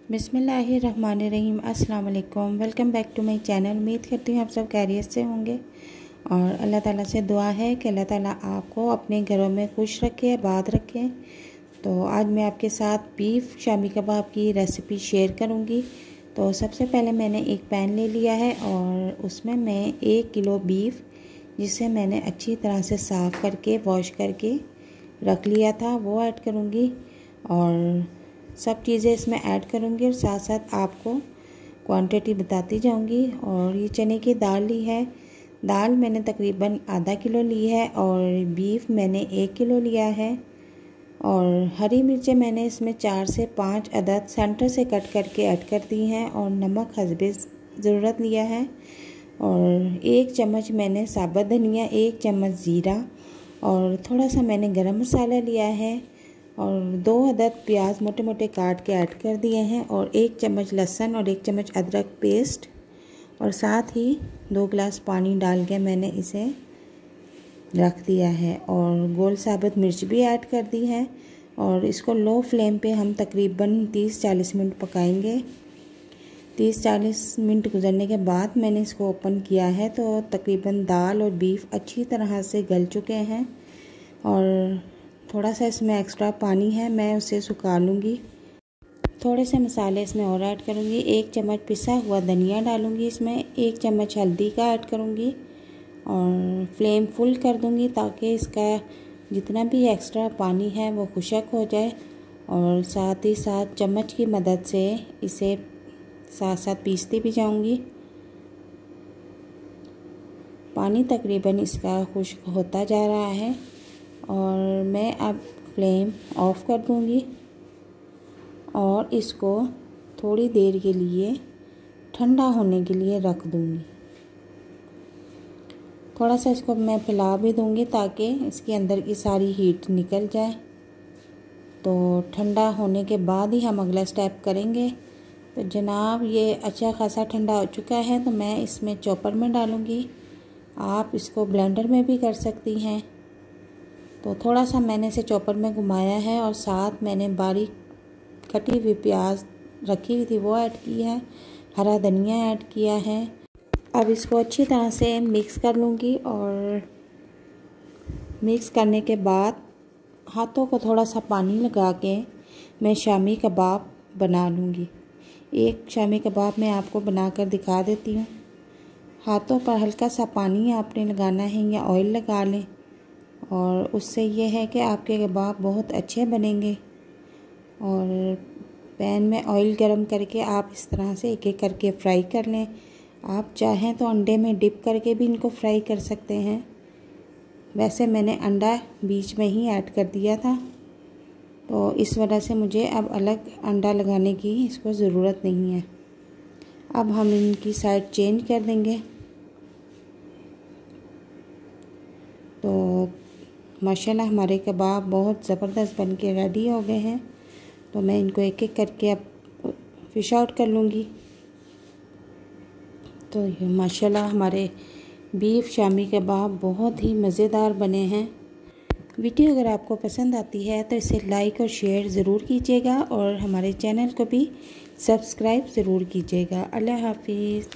बिस्मिल्लाहिर्रहमानिर्रहीम। अस्सलाम वालेकुम। Welcome back to my channel. उम्मीद करती हूँ आप सब खैरियत से होंगे और अल्लाह ताला से दुआ है कि अल्लाह ताला आपको अपने घरों में खुश रखे, आबाद रखें। तो आज मैं आपके साथ बीफ शामी कबाब की रेसिपी शेयर करूँगी। तो सबसे पहले मैंने एक पैन ले लिया है और उसमें मैं 1 किलो बीफ, जिसे मैंने अच्छी तरह से साफ़ करके वॉश करके रख लिया था, वो ऐड करूँगी और सब चीज़ें इसमें ऐड करूँगी और साथ साथ आपको क्वांटिटी बताती जाऊँगी। और ये चने की दाल ली है, दाल मैंने तकरीबन आधा किलो ली है और बीफ मैंने 1 किलो लिया है। और हरी मिर्चें मैंने इसमें 4 से 5 अदद सेंटर से कट करके ऐड कर दी हैं और नमक हस्बे ज़रूरत लिया है। और 1 चम्मच मैंने साबुत धनिया, 1 चम्मच ज़ीरा और थोड़ा सा मैंने गरम मसाला लिया है और 2 अदद प्याज मोटे मोटे काट के ऐड कर दिए हैं और 1 चम्मच लहसुन और 1 चम्मच अदरक पेस्ट और साथ ही 2 गिलास पानी डाल के मैंने इसे रख दिया है। और गोल साबुत मिर्च भी ऐड कर दी है और इसको लो फ्लेम पे हम तकरीबन 30-40 मिनट पकाएंगे। 30-40 मिनट गुजरने के बाद मैंने इसको ओपन किया है तो तकरीबन दाल और बीफ अच्छी तरह से गल चुके हैं और थोड़ा सा इसमें एक्स्ट्रा पानी है, मैं उसे सुखा लूँगी। थोड़े से मसाले इसमें और ऐड करूँगी। 1 चम्मच पिसा हुआ धनिया डालूँगी इसमें, 1 चम्मच हल्दी का ऐड करूँगी और फ्लेम फुल कर दूँगी ताकि इसका जितना भी एक्स्ट्रा पानी है वो खुश्क हो जाए। और साथ ही साथ चम्मच की मदद से इसे साथ साथ पीसती भी जाऊँगी। पानी तकरीबन इसका खुश्क होता जा रहा है और मैं अब फ्लेम ऑफ कर दूँगी और इसको थोड़ी देर के लिए ठंडा होने के लिए रख दूँगी। थोड़ा सा इसको मैं फैला भी दूँगी ताकि इसके अंदर की सारी हीट निकल जाए। तो ठंडा होने के बाद ही हम अगला स्टेप करेंगे। तो जनाब ये अच्छा खासा ठंडा हो चुका है तो मैं इसमें चॉपर में डालूँगी। आप इसको ब्लेंडर में भी कर सकती हैं। तो थोड़ा सा मैंने इसे चॉपर में घुमाया है और साथ मैंने बारीक कटी हुई प्याज रखी हुई थी वो ऐड की है, हरा धनिया ऐड किया है। अब इसको अच्छी तरह से मिक्स कर लूँगी और मिक्स करने के बाद हाथों को थोड़ा सा पानी लगा के मैं शामी कबाब बना लूँगी। एक शामी कबाब मैं आपको बनाकर दिखा देती हूँ। हाथों पर हल्का सा पानी आपने लगाना है या ऑयल लगा लें और उससे ये है कि आपके कबाब बहुत अच्छे बनेंगे। और पैन में ऑयल गरम करके आप इस तरह से एक एक करके फ्राई कर लें। आप चाहें तो अंडे में डिप करके भी इनको फ्राई कर सकते हैं। वैसे मैंने अंडा बीच में ही ऐड कर दिया था तो इस वजह से मुझे अब अलग अंडा लगाने की इसको ज़रूरत नहीं है। अब हम इनकी साइड चेंज कर देंगे। तो माशाल्लाह हमारे कबाब बहुत ज़बरदस्त बन के रेडी हो गए हैं। तो मैं इनको एक एक करके अब फिश आउट कर लूँगी। तो ये माशाल्लाह हमारे बीफ शामी कबाब बहुत ही मज़ेदार बने हैं। वीडियो अगर आपको पसंद आती है तो इसे लाइक और शेयर ज़रूर कीजिएगा और हमारे चैनल को भी सब्सक्राइब ज़रूर कीजिएगा। अल्लाह हाफिज़।